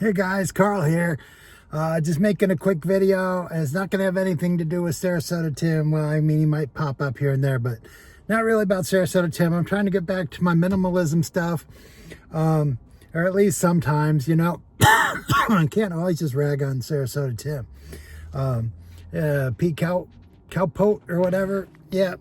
Hey guys, Carl here. Just making a quick video. It's not going to have anything to do with Sarasota Tim. Well, I mean, he might pop up here and there, but not really about Sarasota Tim. I'm trying to get back to my minimalism stuff, or at least sometimes, you know. I can't always just rag on Sarasota Tim. Pete Cowpote or whatever. Yeah,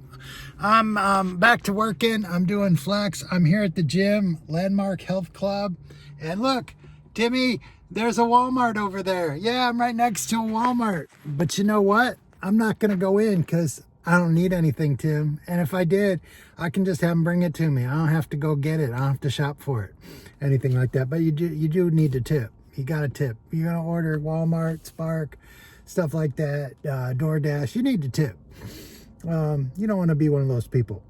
I'm back to working. I'm doing flex. I'm here at the gym, Landmark Health Club, and look, Timmy, there's a Walmart over there. Yeah, I'm right next to a Walmart. But you know what? I'm not going to go in because I don't need anything, Tim. And if I did, I can just have them bring it to me. I don't have to go get it. I don't have to shop for it. Anything like that. But you do need to tip. You got to tip. You're going to order Walmart, Spark, stuff like that, DoorDash. You need to tip. You don't want to be one of those people.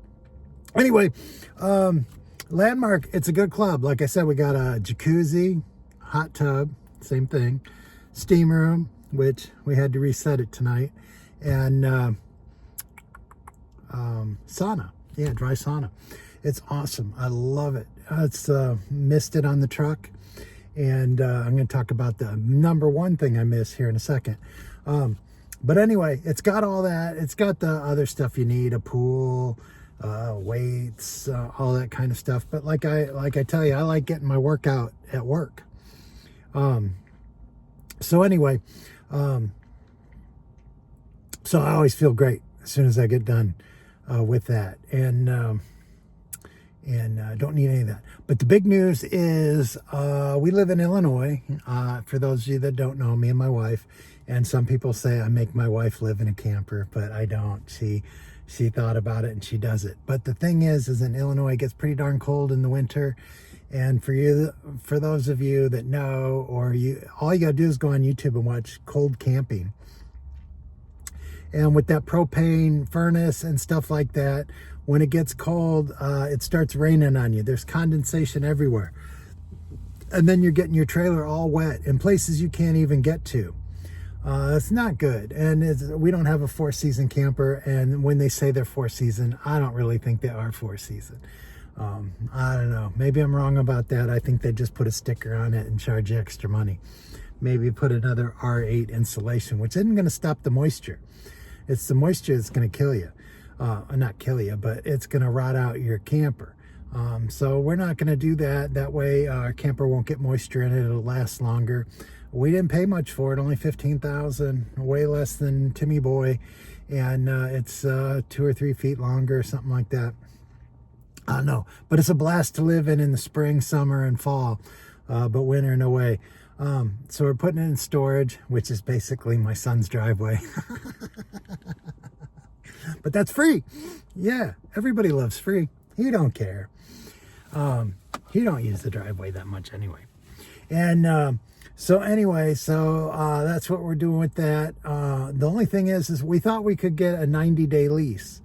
Anyway, Landmark, it's a good club. Like I said, we got a jacuzzi, hot tub, same thing, steam room, which we had to reset it tonight, and sauna. Yeah, dry sauna. It's awesome. I love it. It's misted on the truck, and I'm going to talk about the number one thing I miss here in a second. But anyway, it's got all that. It's got the other stuff you need, a pool, weights, all that kind of stuff. But like I tell you, I like getting my workout at work. So anyway, so I always feel great as soon as I get done with that, and don't need any of that. But the big news is we live in Illinois. For those of you that don't know, me and my wife, and some people say I make my wife live in a camper, but I don't. She thought about it and she does it. But the thing is in Illinois, it gets pretty darn cold in the winter. And for those of you that know, or all you gotta do is go on YouTube and watch cold camping. And with that propane furnace and stuff like that, when it gets cold, it starts raining on you. There's condensation everywhere. And then you're getting your trailer all wet in places you can't even get to. It's not good. And we don't have a 4-season camper. And when they say they're 4-season, I don't really think they are 4-season. I don't know. Maybe I'm wrong about that. I think they just put a sticker on it and charge you extra money. Maybe put another R8 insulation, which isn't going to stop the moisture. It's the moisture that's going to kill you. Not kill you, but it's going to rot out your camper. So we're not going to do that. That way our camper won't get moisture in it. It'll last longer. We didn't pay much for it, only $15,000, way less than Timmy Boy. And it's 2 or 3 feet longer, something like that. I don't know, but it's a blast to live in the spring, summer, and fall, but winter, no way. So we're putting it in storage, which is basically my son's driveway. But that's free. Yeah, everybody loves free. He don't care. He don't use the driveway that much anyway. And so anyway, that's what we're doing with that. The only thing is we thought we could get a 90-day lease.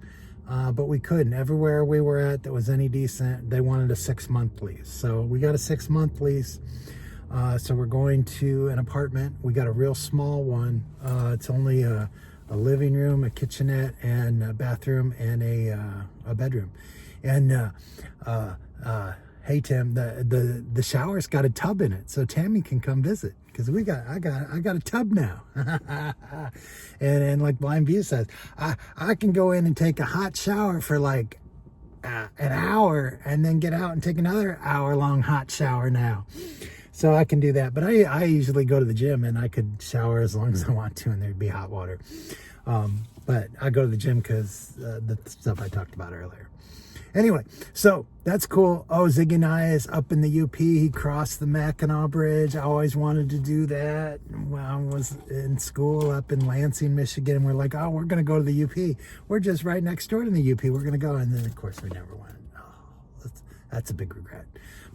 But we couldn't. Everywhere we were at that was any decent, they wanted a 6-month lease. So we got a 6-month lease. So we're going to an apartment. We got a real small one. It's only a living room, a kitchenette, and a bathroom, and a bedroom. And hey Tim, the shower's got a tub in it, so Tammy can come visit. Because I got a tub now. and like Blind View says, I can go in and take a hot shower for like an hour and then get out and take another hour-long hot shower now. So I can do that. But I usually go to the gym and I could shower as long as I want to and there'd be hot water. But I go to the gym because the stuff I talked about earlier. Anyway, so that's cool. Oh, Ziggy and I is up in the UP. He crossed the Mackinac Bridge. I always wanted to do that when I was in school up in Lansing, Michigan. We're like, oh, we're going to go to the UP. We're just right next door to the UP. We're going to go. And then, of course, we never went. Oh, that's a big regret.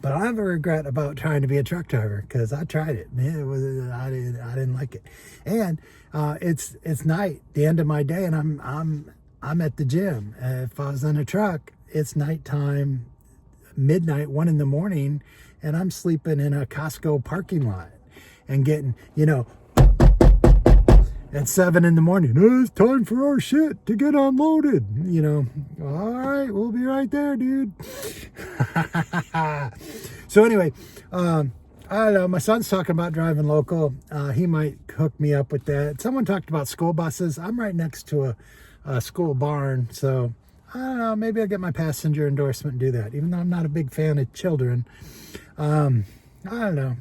But I have a regret about trying to be a truck driver because I tried it. Man, I didn't like it. And it's night, the end of my day, and I'm at the gym. If I was in a truck, it's nighttime, midnight, 1 in the morning, and I'm sleeping in a Costco parking lot and getting, at 7 in the morning, oh, it's time for our shit to get unloaded. All right, we'll be right there, dude. So anyway, I don't know. My son's talking about driving local. He might hook me up with that. Someone talked about school buses. I'm right next to a school barn, so I don't know. Maybe I'll get my passenger endorsement and do that. Even though I'm not a big fan of children, I don't know.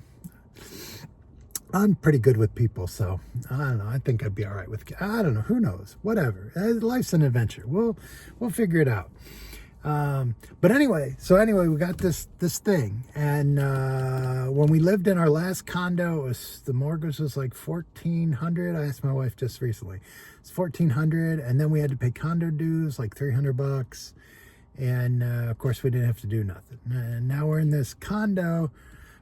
I'm pretty good with people, so I don't know. I think I'd be all right with. I don't know. Who knows? Whatever. Life's an adventure. We'll figure it out. But anyway, we got this thing, and when we lived in our last condo, the mortgage was like $1,400. I asked my wife just recently. It's $1,400, and then we had to pay condo dues like $300, and of course we didn't have to do nothing. And now we're in this condo,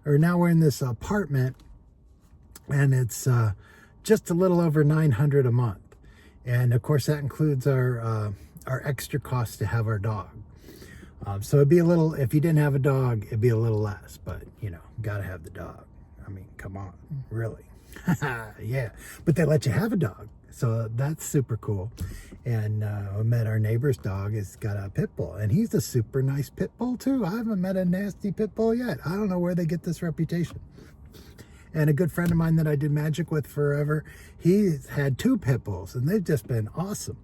or now we're in this apartment, and it's just a little over $900 a month, and of course that includes our extra cost to have our dog. So it'd be a little, if you didn't have a dog, it'd be a little less, but you know, gotta have the dog. I mean, come on, really. Yeah, but they let you have a dog, so that's super cool. And I met our neighbor's dog. Has got a pit bull, and he's a super nice pit bull too. I haven't met a nasty pit bull yet. I don't know where they get this reputation. And a good friend of mine that I did magic with forever, he's had 2 pit bulls, and they've just been awesome.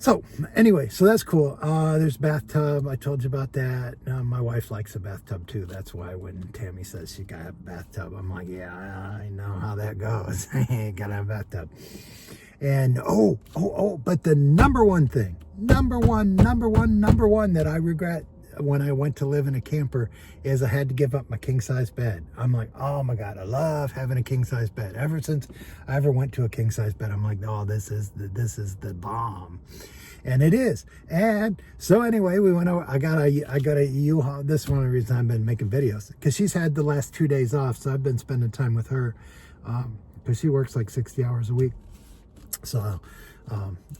So anyway, so that's cool. There's a bathtub. I told you about that. My wife likes a bathtub too. That's why when Tammy says she got a bathtub, I'm like, yeah, I know how that goes. I gotta have a bathtub. And but the number one thing, number one that I regret when I went to live in a camper is I had to give up my king size bed. I'm like, oh my God, I love having a king size bed. Ever since I ever went to a king size bed, I'm like, oh, this is the bomb. And it is. And so anyway, we went over, I got a U-Haul. This is one of the reasons I've been making videos, because she's had the last 2 days off. So I've been spending time with her, because she works like 60 hours a week. So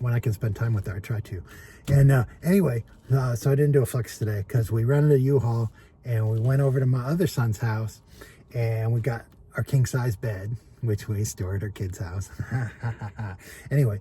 when I can spend time with her, I try to. And anyway, so I didn't do a flex today because we rented a U-Haul and we went over to my other son's house and we got our king size bed, which we stored at our kid's house. Anyway,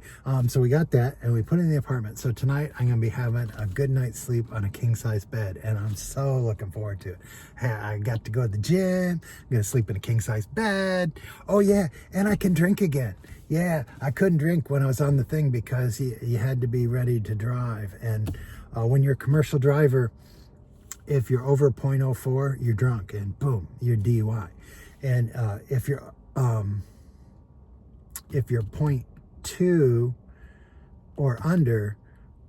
so we got that and we put it in the apartment. So tonight I'm going to be having a good night's sleep on a king size bed, and I'm so looking forward to it. I got to go to the gym. I'm going to sleep in a king size bed. Oh yeah, and I can drink again. Yeah, I couldn't drink when I was on the thing because you had to be ready to drive. And when you're a commercial driver, if you're over 0.04, you're drunk, and boom, you're DUI. And if you're 0.2 or under,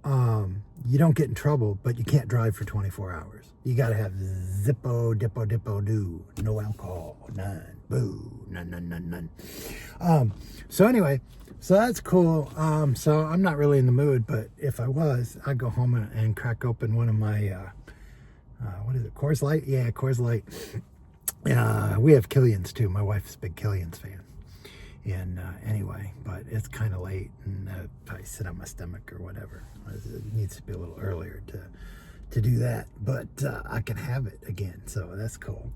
you don't get in trouble, but you can't drive for 24 hours. You got to have zippo, dippo, do. No alcohol, none. Boo, none. So anyway, so that's cool. So I'm not really in the mood, but if I was, I'd go home and crack open one of my, what is it, Coors Light? Yeah, Coors Light. We have Killian's too. My wife's a big Killian's fan. And anyway, but it's kind of late, and I sit on my stomach or whatever. It needs to be a little earlier to do that, but I can have it again, so that's cool.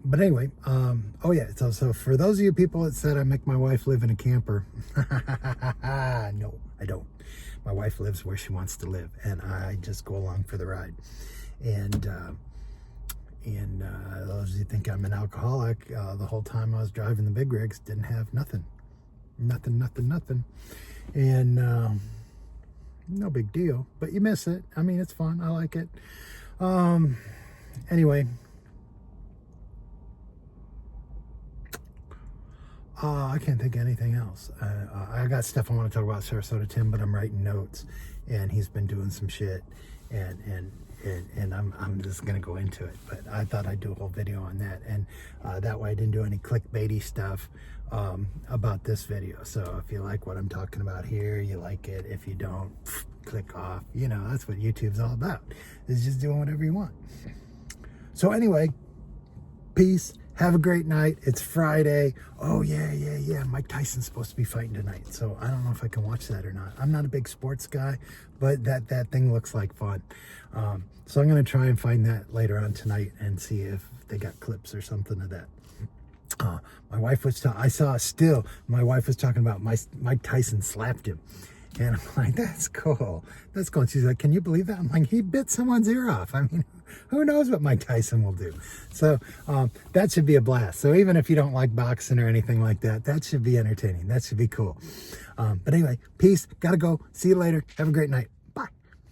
But anyway, oh yeah, so for those of you people that said I make my wife live in a camper, no, I don't. My wife lives where she wants to live, and I just go along for the ride. And those of you think I'm an alcoholic, the whole time I was driving the big rigs, didn't have nothing. And no big deal, but you miss it. I mean, it's fun. I like it. Anyway, I can't think of anything else. I got stuff I want to talk about Sarasota Tim, but I'm writing notes, and he's been doing some shit, and I'm just gonna go into it. But I thought I'd do a whole video on that, and that way I didn't do any clickbaity stuff about this video. So if you like what I'm talking about here, you like it. If you don't, click off. You know, that's what YouTube's all about. It's just doing whatever you want. So anyway, peace. Have a great night. It's Friday. Oh, yeah. Mike Tyson's supposed to be fighting tonight. So I don't know if I can watch that or not. I'm not a big sports guy, but that thing looks like fun. So I'm going to try and find that later on tonight and see if they got clips or something of that. My wife was I saw a still. My wife was talking about Mike Tyson slapped him. And I'm like, that's cool. That's cool. And she's like, can you believe that? I'm like, he bit someone's ear off. I mean, who knows what Mike Tyson will do. So that should be a blast. So even if you don't like boxing or anything like that, that should be entertaining. That should be cool. But anyway, peace. Gotta go. See you later. Have a great night.